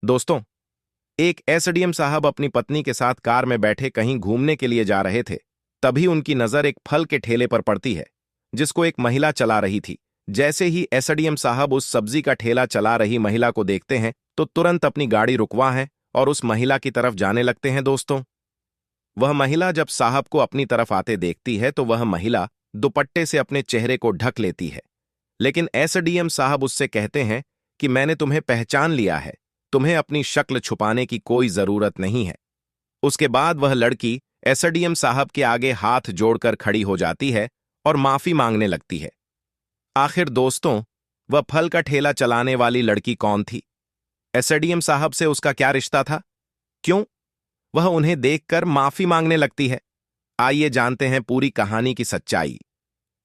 दोस्तों, एक एसडीएम साहब अपनी पत्नी के साथ कार में बैठे कहीं घूमने के लिए जा रहे थे। तभी उनकी नजर एक फल के ठेले पर पड़ती है, जिसको एक महिला चला रही थी। जैसे ही एसडीएम साहब उस सब्जी का ठेला चला रही महिला को देखते हैं, तो तुरंत अपनी गाड़ी रुकवा है और उस महिला की तरफ जाने लगते हैं। दोस्तों, वह महिला जब साहब को अपनी तरफ आते देखती है, तो वह महिला दुपट्टे से अपने चेहरे को ढक लेती है। लेकिन एसडीएम साहब उससे कहते हैं कि मैंने तुम्हें पहचान लिया है, तुम्हें अपनी शक्ल छुपाने की कोई जरूरत नहीं है। उसके बाद वह लड़की एसडीएम साहब के आगे हाथ जोड़कर खड़ी हो जाती है और माफी मांगने लगती है। आखिर दोस्तों, वह फल का ठेला चलाने वाली लड़की कौन थी? एसडीएम साहब से उसका क्या रिश्ता था? क्यों वह उन्हें देखकर माफी मांगने लगती है? आइए जानते हैं पूरी कहानी की सच्चाई।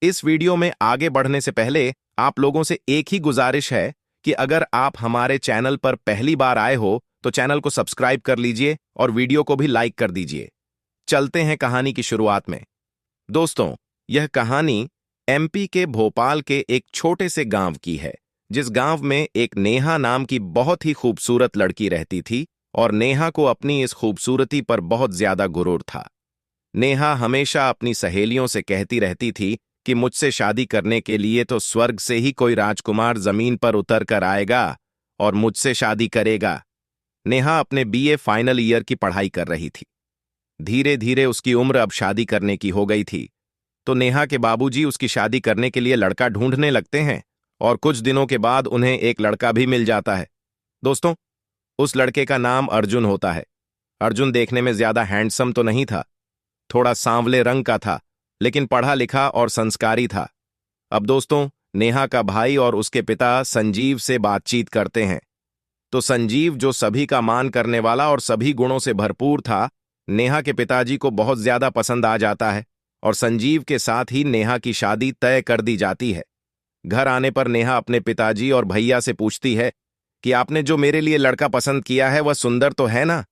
इस वीडियो में आगे बढ़ने से पहले आप लोगों से एक ही गुजारिश है कि अगर आप हमारे चैनल पर पहली बार आए हो तो चैनल को सब्सक्राइब कर लीजिए और वीडियो को भी लाइक कर दीजिए। चलते हैं कहानी की शुरुआत में। दोस्तों, यह कहानी एमपी के भोपाल के एक छोटे से गांव की है, जिस गांव में एक नेहा नाम की बहुत ही खूबसूरत लड़की रहती थी और नेहा को अपनी इस खूबसूरती पर बहुत ज्यादा गुरूर था। नेहा हमेशा अपनी सहेलियों से कहती रहती थी कि मुझसे शादी करने के लिए तो स्वर्ग से ही कोई राजकुमार जमीन पर उतर कर आएगा और मुझसे शादी करेगा। नेहा अपने बीए फाइनल ईयर की पढ़ाई कर रही थी। धीरे धीरे उसकी उम्र अब शादी करने की हो गई थी, तो नेहा के बाबूजी उसकी शादी करने के लिए लड़का ढूंढने लगते हैं और कुछ दिनों के बाद उन्हें एक लड़का भी मिल जाता है। दोस्तों, उस लड़के का नाम अर्जुन होता है। अर्जुन देखने में ज्यादा हैंडसम तो नहीं था, थोड़ा सांवले रंग का था, लेकिन पढ़ा लिखा और संस्कारी था। अब दोस्तों, नेहा का भाई और उसके पिता संजीव से बातचीत करते हैं, तो संजीव, जो सभी का मान करने वाला और सभी गुणों से भरपूर था, नेहा के पिताजी को बहुत ज्यादा पसंद आ जाता है और संजीव के साथ ही नेहा की शादी तय कर दी जाती है। घर आने पर नेहा अपने पिताजी और भैया से पूछती है कि आपने जो मेरे लिए लड़का पसंद किया है वह सुंदर तो है ना?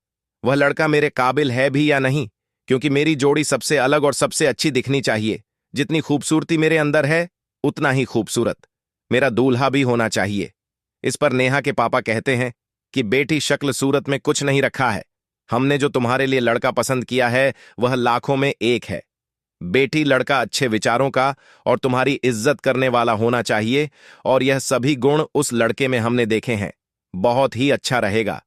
वह लड़का मेरे काबिल है भी या नहीं? क्योंकि मेरी जोड़ी सबसे अलग और सबसे अच्छी दिखनी चाहिए। जितनी खूबसूरती मेरे अंदर है, उतना ही खूबसूरत मेरा दूल्हा भी होना चाहिए। इस पर नेहा के पापा कहते हैं कि बेटी, शक्ल सूरत में कुछ नहीं रखा है। हमने जो तुम्हारे लिए लड़का पसंद किया है वह लाखों में एक है। बेटी, लड़का अच्छे विचारों का और तुम्हारी इज्जत करने वाला होना चाहिए, और यह सभी गुण उस लड़के में हमने देखे हैं। बहुत ही अच्छा रहेगा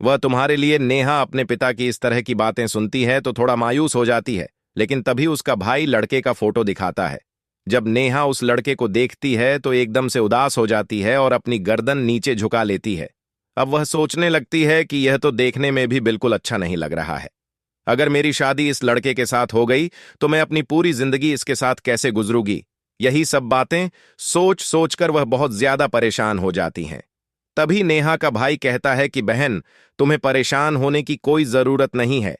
वह तुम्हारे लिए। नेहा अपने पिता की इस तरह की बातें सुनती है तो थोड़ा मायूस हो जाती है, लेकिन तभी उसका भाई लड़के का फोटो दिखाता है। जब नेहा उस लड़के को देखती है तो एकदम से उदास हो जाती है और अपनी गर्दन नीचे झुका लेती है। अब वह सोचने लगती है कि यह तो देखने में भी बिल्कुल अच्छा नहीं लग रहा है। अगर मेरी शादी इस लड़के के साथ हो गई तो मैं अपनी पूरी जिंदगी इसके साथ कैसे गुजरूंगी? यही सब बातें सोच सोचकर वह बहुत ज्यादा परेशान हो जाती हैं। तभी नेहा का भाई कहता है कि बहन, तुम्हें परेशान होने की कोई जरूरत नहीं है।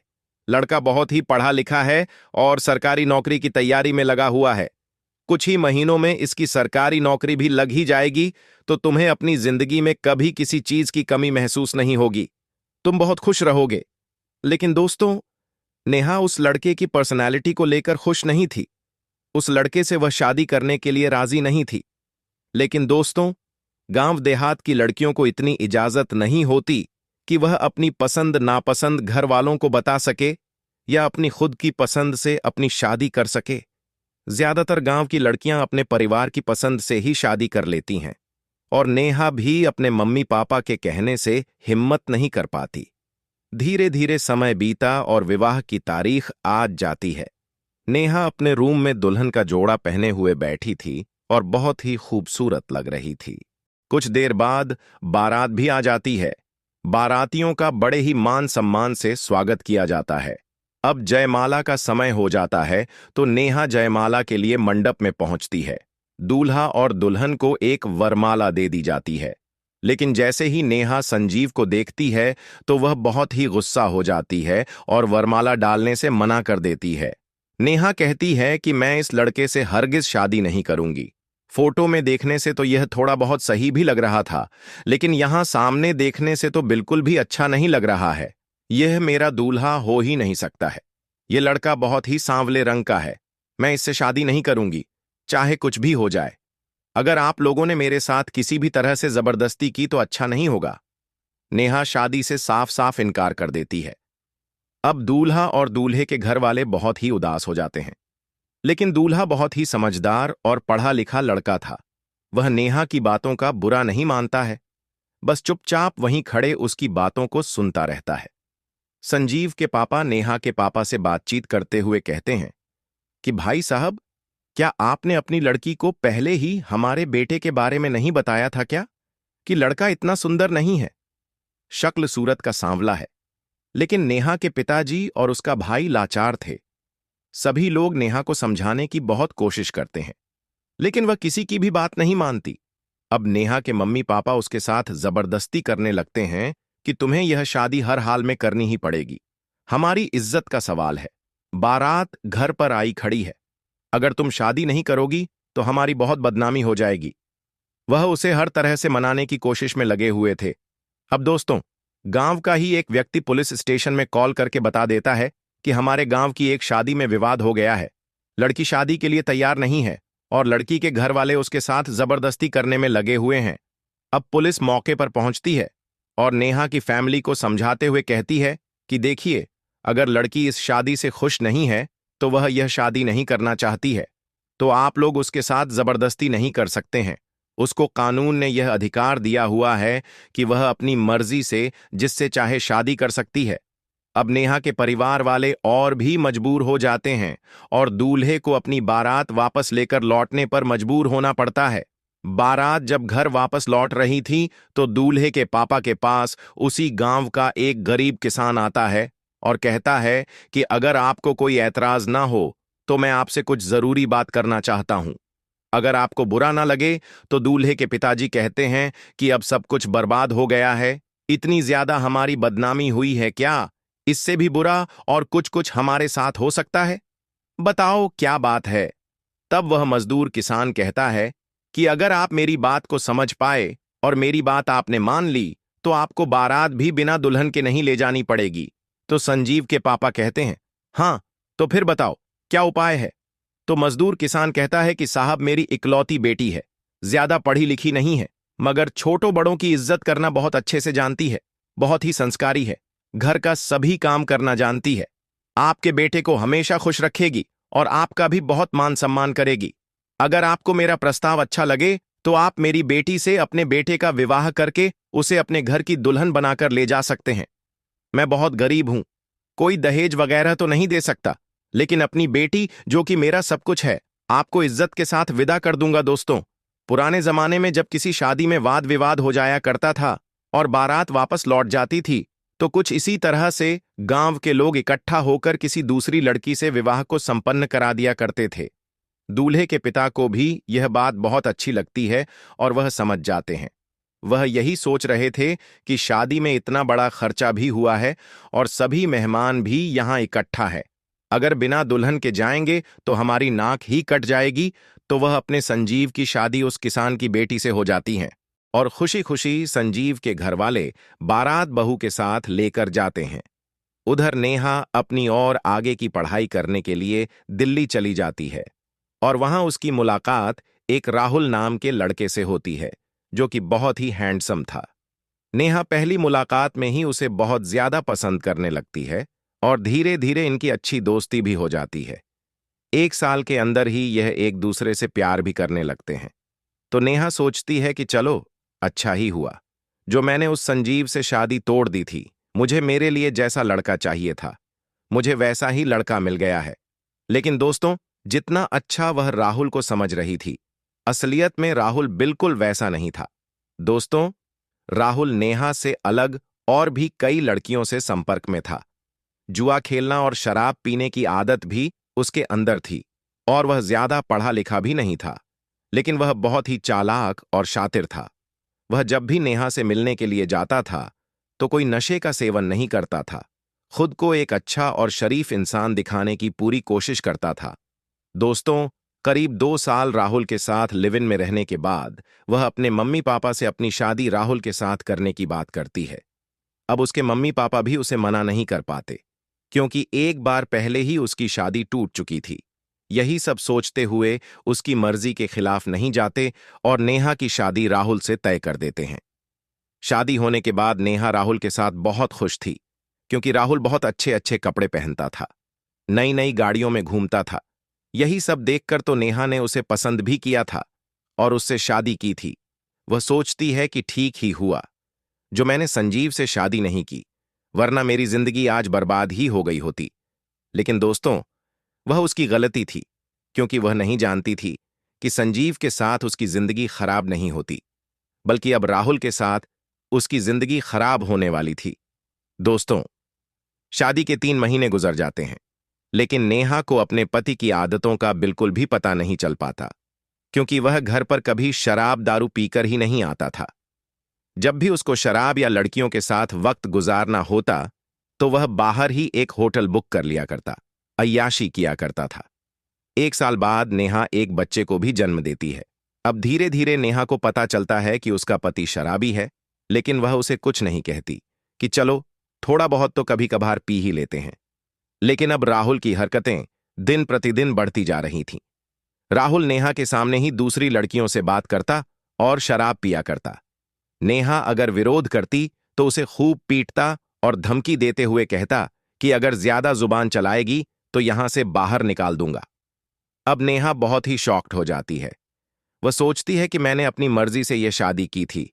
लड़का बहुत ही पढ़ा लिखा है और सरकारी नौकरी की तैयारी में लगा हुआ है। कुछ ही महीनों में इसकी सरकारी नौकरी भी लग ही जाएगी, तो तुम्हें अपनी जिंदगी में कभी किसी चीज की कमी महसूस नहीं होगी। तुम बहुत खुश रहोगे। लेकिन दोस्तों, नेहा उस लड़के की पर्सनैलिटी को लेकर खुश नहीं थी। उस लड़के से वह शादी करने के लिए राजी नहीं थी। लेकिन दोस्तों, गांव देहात की लड़कियों को इतनी इजाजत नहीं होती कि वह अपनी पसंद नापसंद घर वालों को बता सके या अपनी खुद की पसंद से अपनी शादी कर सके। ज्यादातर गांव की लड़कियां अपने परिवार की पसंद से ही शादी कर लेती हैं, और नेहा भी अपने मम्मी पापा के कहने से हिम्मत नहीं कर पाती। धीरे धीरे समय बीता और विवाह की तारीख आज जाती है। नेहा अपने रूम में दुल्हन का जोड़ा पहने हुए बैठी थी और बहुत ही खूबसूरत लग रही थी। कुछ देर बाद बारात भी आ जाती है। बारातियों का बड़े ही मान सम्मान से स्वागत किया जाता है। अब जयमाला का समय हो जाता है, तो नेहा जयमाला के लिए मंडप में पहुंचती है। दूल्हा और दुल्हन को एक वरमाला दे दी जाती है। लेकिन जैसे ही नेहा संजीव को देखती है तो वह बहुत ही गुस्सा हो जाती है और वरमाला डालने से मना कर देती है। नेहा कहती है कि मैं इस लड़के से हरगिज शादी नहीं करूंगी। फोटो में देखने से तो यह थोड़ा बहुत सही भी लग रहा था, लेकिन यहां सामने देखने से तो बिल्कुल भी अच्छा नहीं लग रहा है। यह मेरा दूल्हा हो ही नहीं सकता है। यह लड़का बहुत ही सांवले रंग का है। मैं इससे शादी नहीं करूंगी, चाहे कुछ भी हो जाए। अगर आप लोगों ने मेरे साथ किसी भी तरह से जबरदस्ती की तो अच्छा नहीं होगा। नेहा शादी से साफ साफ इनकार कर देती है। अब दूल्हा और दूल्हे के घर वाले बहुत ही उदास हो जाते हैं। लेकिन दूल्हा बहुत ही समझदार और पढ़ा लिखा लड़का था। वह नेहा की बातों का बुरा नहीं मानता है, बस चुपचाप वहीं खड़े उसकी बातों को सुनता रहता है। संजीव के पापा नेहा के पापा से बातचीत करते हुए कहते हैं कि भाई साहब, क्या आपने अपनी लड़की को पहले ही हमारे बेटे के बारे में नहीं बताया था क्या, कि लड़का इतना सुंदर नहीं है? शक्ल सूरत का सांवला है, लेकिन नेहा के पिताजी और उसका भाई लाचार थे। सभी लोग नेहा को समझाने की बहुत कोशिश करते हैं, लेकिन वह किसी की भी बात नहीं मानती। अब नेहा के मम्मी पापा उसके साथ जबरदस्ती करने लगते हैं कि तुम्हें यह शादी हर हाल में करनी ही पड़ेगी। हमारी इज्जत का सवाल है। बारात घर पर आई खड़ी है। अगर तुम शादी नहीं करोगी तो हमारी बहुत बदनामी हो जाएगी। वह उसे हर तरह से मनाने की कोशिश में लगे हुए थे। अब दोस्तों, गांव का ही एक व्यक्ति पुलिस स्टेशन में कॉल करके बता देता है कि हमारे गांव की एक शादी में विवाद हो गया है। लड़की शादी के लिए तैयार नहीं है और लड़की के घर वाले उसके साथ जबरदस्ती करने में लगे हुए हैं। अब पुलिस मौके पर पहुंचती है और नेहा की फैमिली को समझाते हुए कहती है कि देखिए, अगर लड़की इस शादी से खुश नहीं है तो वह यह शादी नहीं करना चाहती है, तो आप लोग उसके साथ जबरदस्ती नहीं कर सकते हैं। उसको कानून ने यह अधिकार दिया हुआ है कि वह अपनी मर्जी से जिससे चाहे शादी कर सकती है। अब नेहा के परिवार वाले और भी मजबूर हो जाते हैं और दूल्हे को अपनी बारात वापस लेकर लौटने पर मजबूर होना पड़ता है। बारात जब घर वापस लौट रही थी तो दूल्हे के पापा के पास उसी गांव का एक गरीब किसान आता है और कहता है कि अगर आपको कोई ऐतराज ना हो तो मैं आपसे कुछ जरूरी बात करना चाहता हूं। अगर आपको बुरा ना लगे तो दूल्हे के पिताजी कहते हैं कि अब सब कुछ बर्बाद हो गया है। इतनी ज्यादा हमारी बदनामी हुई है क्या? इससे भी बुरा और कुछ कुछ हमारे साथ हो सकता है? बताओ क्या बात है? तब वह मजदूर किसान कहता है कि अगर आप मेरी बात को समझ पाए और मेरी बात आपने मान ली तो आपको बारात भी बिना दुल्हन के नहीं ले जानी पड़ेगी। तो संजीव के पापा कहते हैं, हाँ, तो फिर बताओ क्या उपाय है? तो मजदूर किसान कहता है कि साहब, मेरी इकलौती बेटी है, ज्यादा पढ़ी लिखी नहीं है, मगर छोटों बड़ों की इज्जत करना बहुत अच्छे से जानती है, बहुत ही संस्कारी है, घर का सभी काम करना जानती है। आपके बेटे को हमेशा खुश रखेगी और आपका भी बहुत मान सम्मान करेगी। अगर आपको मेरा प्रस्ताव अच्छा लगे तो आप मेरी बेटी से अपने बेटे का विवाह करके उसे अपने घर की दुल्हन बनाकर ले जा सकते हैं। मैं बहुत गरीब हूं, कोई दहेज वगैरह तो नहीं दे सकता, लेकिन अपनी बेटी जो कि मेरा सब कुछ है, आपको इज्जत के साथ विदा कर दूंगा। दोस्तों, पुराने जमाने में जब किसी शादी में वाद विवाद हो जाया करता था और बारात वापस लौट जाती थी तो कुछ इसी तरह से गांव के लोग इकट्ठा होकर किसी दूसरी लड़की से विवाह को संपन्न करा दिया करते थे। दूल्हे के पिता को भी यह बात बहुत अच्छी लगती है और वह समझ जाते हैं। वह यही सोच रहे थे कि शादी में इतना बड़ा खर्चा भी हुआ है और सभी मेहमान भी यहां इकट्ठा है। अगर बिना दुल्हन के जाएंगे तो हमारी नाक ही कट जाएगी। तो वह अपने संजीव की शादी उस किसान की बेटी से हो जाती हैं और खुशी खुशी संजीव के घर वाले बारात बहू के साथ लेकर जाते हैं। उधर नेहा अपनी और आगे की पढ़ाई करने के लिए दिल्ली चली जाती है और वहां उसकी मुलाकात एक राहुल नाम के लड़के से होती है, जो कि बहुत ही हैंडसम था। नेहा पहली मुलाकात में ही उसे बहुत ज्यादा पसंद करने लगती है और धीरे धीरे इनकी अच्छी दोस्ती भी हो जाती है। एक साल के अंदर ही यह एक दूसरे से प्यार भी करने लगते हैं। तो नेहा सोचती है कि चलो, अच्छा ही हुआ जो मैंने उस संजीव से शादी तोड़ दी थी। मुझे मेरे लिए जैसा लड़का चाहिए था, मुझे वैसा ही लड़का मिल गया है। लेकिन दोस्तों, जितना अच्छा वह राहुल को समझ रही थी, असलियत में राहुल बिल्कुल वैसा नहीं था। दोस्तों, राहुल नेहा से अलग और भी कई लड़कियों से संपर्क में था। जुआ खेलना और शराब पीने की आदत भी उसके अंदर थी और वह ज्यादा पढ़ा लिखा भी नहीं था, लेकिन वह बहुत ही चालाक और शातिर था। वह जब भी नेहा से मिलने के लिए जाता था तो कोई नशे का सेवन नहीं करता था, खुद को एक अच्छा और शरीफ इंसान दिखाने की पूरी कोशिश करता था। दोस्तों, करीब 2 साल राहुल के साथ लिव इन में रहने के बाद वह अपने मम्मी पापा से अपनी शादी राहुल के साथ करने की बात करती है। अब उसके मम्मी पापा भी उसे मना नहीं कर पाते, क्योंकि एक बार पहले ही उसकी शादी टूट चुकी थी। यही सब सोचते हुए उसकी मर्जी के खिलाफ नहीं जाते और नेहा की शादी राहुल से तय कर देते हैं। शादी होने के बाद नेहा राहुल के साथ बहुत खुश थी, क्योंकि राहुल बहुत अच्छे अच्छे कपड़े पहनता था, नई नई गाड़ियों में घूमता था। यही सब देखकर तो नेहा ने उसे पसंद भी किया था और उससे शादी की थी। वह सोचती है कि ठीक ही हुआ जो मैंने संजीव से शादी नहीं की, वरना मेरी जिंदगी आज बर्बाद ही हो गई होती। लेकिन दोस्तों, वह उसकी गलती थी, क्योंकि वह नहीं जानती थी कि संजीव के साथ उसकी जिंदगी खराब नहीं होती, बल्कि अब राहुल के साथ उसकी जिंदगी खराब होने वाली थी। दोस्तों, शादी के 3 महीने गुजर जाते हैं, लेकिन नेहा को अपने पति की आदतों का बिल्कुल भी पता नहीं चल पाता, क्योंकि वह घर पर कभी शराब दारू पीकर ही नहीं आता था। जब भी उसको शराब या लड़कियों के साथ वक्त गुजारना होता, तो वह बाहर ही एक होटल बुक कर लिया करता, अय्याशी किया करता था। 1 साल बाद नेहा एक बच्चे को भी जन्म देती है। अब धीरे धीरे नेहा को पता चलता है कि उसका पति शराबी है, लेकिन वह उसे कुछ नहीं कहती कि चलो थोड़ा बहुत तो कभी कभार पी ही लेते हैं। लेकिन अब राहुल की हरकतें दिन प्रतिदिन बढ़ती जा रही थीं। राहुल नेहा के सामने ही दूसरी लड़कियों से बात करता और शराब पिया करता। नेहा अगर विरोध करती तो उसे खूब पीटता और धमकी देते हुए कहता कि अगर ज्यादा जुबान चलाएगी तो यहां से बाहर निकाल दूंगा। अब नेहा बहुत ही शॉक्ड हो जाती है। वह सोचती है कि मैंने अपनी मर्जी से यह शादी की थी,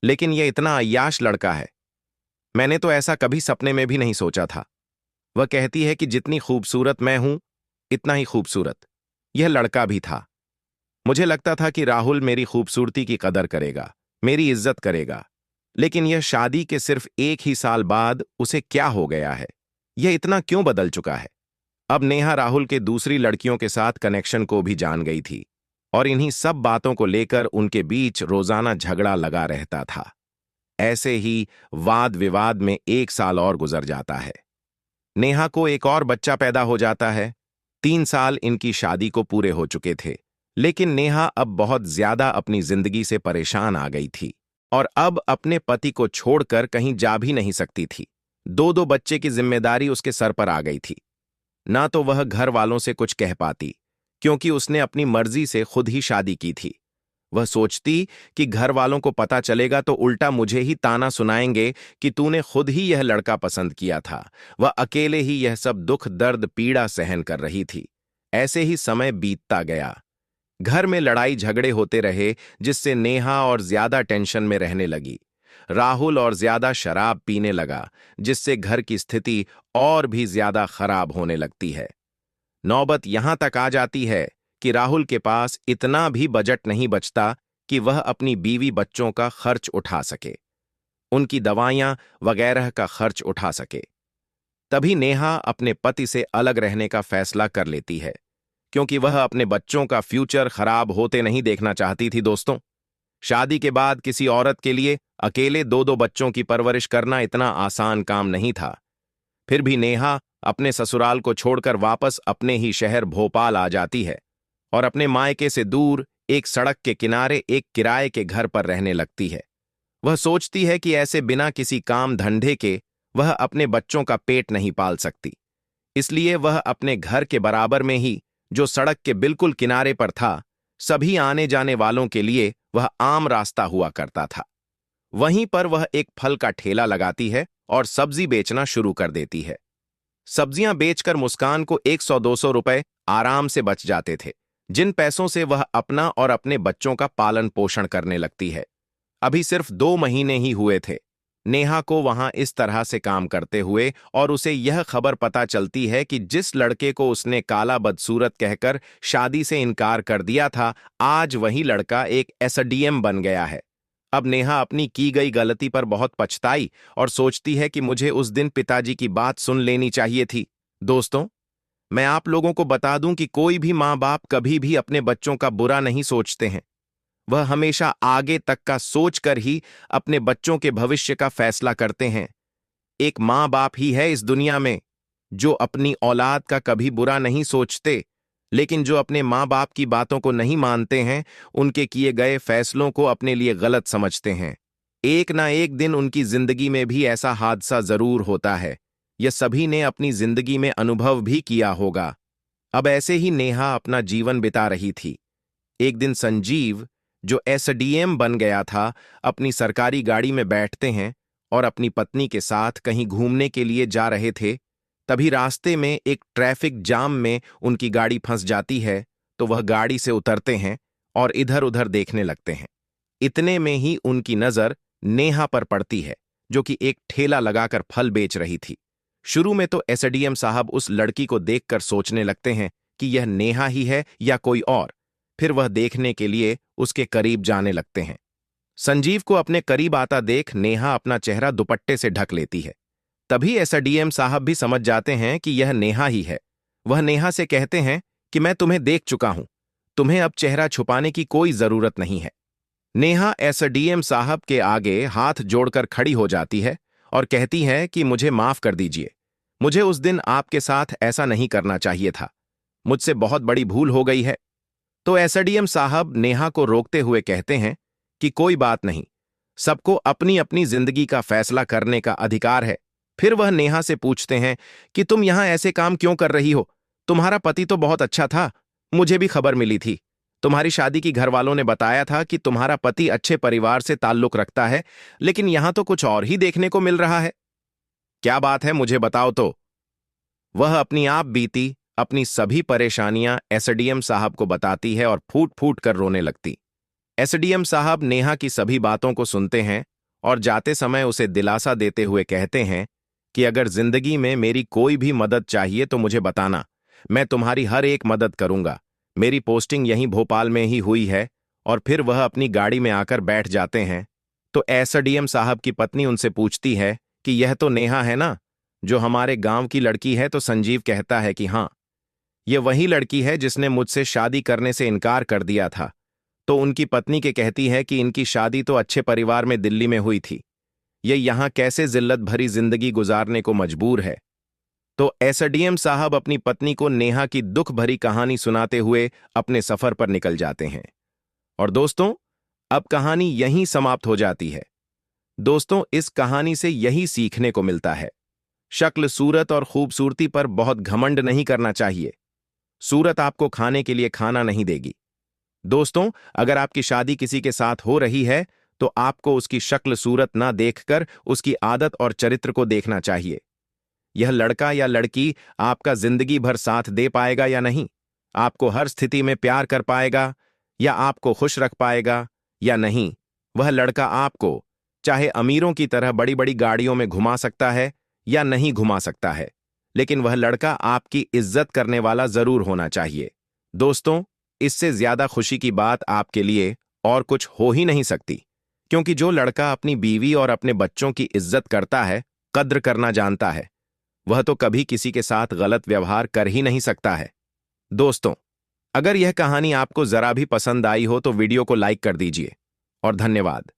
लेकिन यह इतना अय्याश लड़का है, मैंने तो ऐसा कभी सपने में भी नहीं सोचा था। वह कहती है कि जितनी खूबसूरत मैं हूं, इतना ही खूबसूरत यह लड़का भी था। मुझे लगता था कि राहुल मेरी खूबसूरती की कदर करेगा, मेरी इज्जत करेगा, लेकिन यह शादी के सिर्फ 1 ही साल बाद उसे क्या हो गया है? यह इतना क्यों बदल चुका है? अब नेहा राहुल के दूसरी लड़कियों के साथ कनेक्शन को भी जान गई थी, और इन्हीं सब बातों को लेकर उनके बीच रोजाना झगड़ा लगा रहता था। ऐसे ही वाद विवाद में 1 साल और गुजर जाता है। नेहा को एक और बच्चा पैदा हो जाता है। 3 साल इनकी शादी को पूरे हो चुके थे, लेकिन नेहा अब बहुत ज्यादा अपनी जिंदगी से परेशान आ गई थी और अब अपने पति को छोड़कर कहीं जा भी नहीं सकती थी। 2 बच्चे की जिम्मेदारी उसके सर पर आ गई थी। ना तो वह घर वालों से कुछ कह पाती, क्योंकि उसने अपनी मर्जी से खुद ही शादी की थी। वह सोचती कि घर वालों को पता चलेगा तो उल्टा मुझे ही ताना सुनाएंगे कि तूने खुद ही यह लड़का पसंद किया था। वह अकेले ही यह सब दुख दर्द पीड़ा सहन कर रही थी। ऐसे ही समय बीतता गया। घर में लड़ाई झगड़े होते रहे, जिससे नेहा और ज्यादा टेंशन में रहने लगी। राहुल और ज्यादा शराब पीने लगा, जिससे घर की स्थिति और भी ज्यादा खराब होने लगती है। नौबत यहां तक आ जाती है कि राहुल के पास इतना भी बजट नहीं बचता कि वह अपनी बीवी बच्चों का खर्च उठा सके, उनकी दवाइयां वगैरह का खर्च उठा सके। तभी नेहा अपने पति से अलग रहने का फैसला कर लेती है, क्योंकि वह अपने बच्चों का फ्यूचर खराब होते नहीं देखना चाहती थी। दोस्तों, शादी के बाद किसी औरत के लिए अकेले 2 बच्चों की परवरिश करना इतना आसान काम नहीं था। फिर भी नेहा अपने ससुराल को छोड़कर वापस अपने ही शहर भोपाल आ जाती है और अपने मायके से दूर एक सड़क के किनारे एक किराए के घर पर रहने लगती है। वह सोचती है कि ऐसे बिना किसी काम धंधे के वह अपने बच्चों का पेट नहीं पाल सकती। इसलिए वह अपने घर के बराबर में ही, जो सड़क के बिल्कुल किनारे पर था, सभी आने जाने वालों के लिए वह आम रास्ता हुआ करता था। वहीं पर वह एक फल का ठेला लगाती है और सब्जी बेचना शुरू कर देती है। सब्जियां बेचकर मुस्कान को 100-200 रुपए आराम से बच जाते थे, जिन पैसों से वह अपना और अपने बच्चों का पालन पोषण करने लगती है। अभी सिर्फ 2 महीने ही हुए थे नेहा को वहां इस तरह से काम करते हुए, और उसे यह खबर पता चलती है कि जिस लड़के को उसने काला बदसूरत कहकर शादी से इनकार कर दिया था, आज वही लड़का एक एसडीएम बन गया है। अब नेहा अपनी की गई गलती पर बहुत पछताई और सोचती है कि मुझे उस दिन पिताजी की बात सुन लेनी चाहिए थी। दोस्तों, मैं आप लोगों को बता दूं कि कोई भी माँ बाप कभी भी अपने बच्चों का बुरा नहीं सोचते हैं। वह हमेशा आगे तक का सोचकर ही अपने बच्चों के भविष्य का फैसला करते हैं। एक माँ बाप ही है इस दुनिया में जो अपनी औलाद का कभी बुरा नहीं सोचते, लेकिन जो अपने माँ बाप की बातों को नहीं मानते हैं, उनके किए गए फैसलों को अपने लिए गलत समझते हैं। एक ना एक दिन उनकी जिंदगी में भी ऐसा हादसा जरूर होता है। यह सभी ने अपनी जिंदगी में अनुभव भी किया होगा। अब ऐसे ही नेहा अपना जीवन बिता रही थी। एक दिन संजीव, जो एसडीएम बन गया था, अपनी सरकारी गाड़ी में बैठते हैं और अपनी पत्नी के साथ कहीं घूमने के लिए जा रहे थे। तभी रास्ते में एक ट्रैफिक जाम में उनकी गाड़ी फंस जाती है, तो वह गाड़ी से उतरते हैं और इधर उधर देखने लगते हैं। इतने में ही उनकी नजर नेहा पर पड़ती है, जो कि एक ठेला लगाकर फल बेच रही थी। शुरू में तो एसडीएम साहब उस लड़की को देखकर सोचने लगते हैं कि यह नेहा ही है या कोई और। फिर वह देखने के लिए उसके करीब जाने लगते हैं। संजीव को अपने करीब आता देख नेहा अपना चेहरा दुपट्टे से ढक लेती है। तभी एसडीएम साहब भी समझ जाते हैं कि यह नेहा ही है। वह नेहा से कहते हैं कि मैं तुम्हें देख चुका हूं, तुम्हें अब चेहरा छुपाने की कोई जरूरत नहीं है। नेहा एसडीएम साहब के आगे हाथ जोड़कर खड़ी हो जाती है और कहती है कि मुझे माफ कर दीजिए, मुझे उस दिन आपके साथ ऐसा नहीं करना चाहिए था, मुझसे बहुत बड़ी भूल हो गई है। तो एसडीएम साहब नेहा को रोकते हुए कहते हैं कि कोई बात नहीं, सबको अपनी अपनी जिंदगी का फैसला करने का अधिकार है। फिर वह नेहा से पूछते हैं कि तुम यहां ऐसे काम क्यों कर रही हो, तुम्हारा पति तो बहुत अच्छा था, मुझे भी खबर मिली थी, तुम्हारी शादी की घर वालों ने बताया था कि तुम्हारा पति अच्छे परिवार से ताल्लुक रखता है, लेकिन यहां तो कुछ और ही देखने को मिल रहा है। क्या बात है, मुझे बताओ तो। वह अपनी आप बीती अपनी सभी परेशानियां एसडीएम साहब को बताती है और फूट फूट कर रोने लगती। एसडीएम साहब नेहा की सभी बातों को सुनते हैं और जाते समय उसे दिलासा देते हुए कहते हैं कि अगर जिंदगी में मेरी कोई भी मदद चाहिए तो मुझे बताना, मैं तुम्हारी हर एक मदद करूंगा। मेरी पोस्टिंग यहीं भोपाल में ही हुई है। और फिर वह अपनी गाड़ी में आकर बैठ जाते हैं। तो एसडीएम साहब की पत्नी उनसे पूछती है कि यह तो नेहा है ना, जो हमारे गांव की लड़की है। तो संजीव कहता है कि हाँ, ये वही लड़की है जिसने मुझसे शादी करने से इनकार कर दिया था। तो उनकी पत्नी के कहती है कि इनकी शादी तो अच्छे परिवार में दिल्ली में हुई थी, ये यहां कैसे जिल्लत भरी जिंदगी गुजारने को मजबूर है। तो एसडीएम साहब अपनी पत्नी को नेहा की दुख भरी कहानी सुनाते हुए अपने सफर पर निकल जाते हैं। और दोस्तों, अब कहानी यहीं समाप्त हो जाती है। दोस्तों, इस कहानी से यही सीखने को मिलता है, शक्ल सूरत और खूबसूरती पर बहुत घमंड नहीं करना चाहिए। सूरत आपको खाने के लिए खाना नहीं देगी। दोस्तों, अगर आपकी शादी किसी के साथ हो रही है तो आपको उसकी शक्ल सूरत ना देखकर उसकी आदत और चरित्र को देखना चाहिए। यह लड़का या लड़की आपका जिंदगी भर साथ दे पाएगा या नहीं, आपको हर स्थिति में प्यार कर पाएगा या आपको खुश रख पाएगा या नहीं। वह लड़का आपको चाहे अमीरों की तरह बड़ी बड़ी गाड़ियों में घुमा सकता है या नहीं घुमा सकता है, लेकिन वह लड़का आपकी इज्जत करने वाला जरूर होना चाहिए। दोस्तों, इससे ज्यादा खुशी की बात आपके लिए और कुछ हो ही नहीं सकती, क्योंकि जो लड़का अपनी बीवी और अपने बच्चों की इज्जत करता है, कद्र करना जानता है, वह तो कभी किसी के साथ गलत व्यवहार कर ही नहीं सकता है। दोस्तों, अगर यह कहानी आपको जरा भी पसंद आई हो तो वीडियो को लाइक कर दीजिए और धन्यवाद।